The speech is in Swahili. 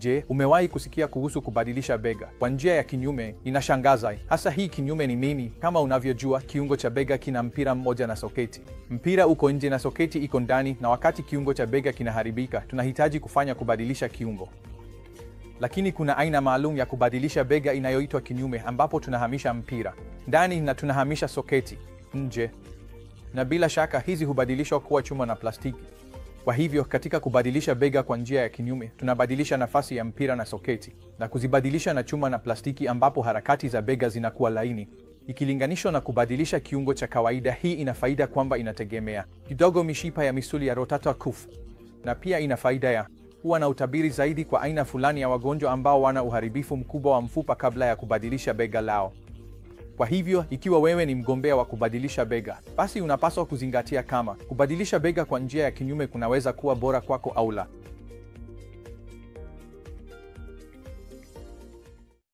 Je, umewahi kusikia kuhusu kubadilisha bega kwa njia ya kinyume? Inashangaza. Hasa hii kinyume ni mimi. Kama unavyojua, kiungo cha bega kina mpira mmoja na soketi. Mpira uko nje na soketi iko ndani, na wakati kiungo cha bega kinaharibika, tunahitaji kufanya kubadilisha kiungo. Lakini kuna aina maalum ya kubadilisha bega inayoitwa kinyume, ambapo tunahamisha mpira ndani na tunahamisha soketi nje. Na bila shaka hizi hubadilishwa kuwa chuma na plastiki. Kwa hivyo katika kubadilisha bega kwa njia ya kinyume, tunabadilisha nafasi ya mpira na soketi na kuzibadilisha na chuma na plastiki, ambapo harakati za bega zinakuwa laini ikilinganishwa na kubadilisha kiungo cha kawaida. Hii ina faida kwamba inategemea kidogo mishipa ya misuli ya rotator cuff, na pia ina faida ya kuwa na utabiri zaidi kwa aina fulani ya wagonjwa ambao wana uharibifu mkubwa wa mfupa kabla ya kubadilisha bega lao. Kwa hivyo, ikiwa wewe ni mgombea wa kubadilisha bega, basi unapaswa kuzingatia kama kubadilisha bega kwa njia ya kinyume kunaweza kuwa bora kwako au la.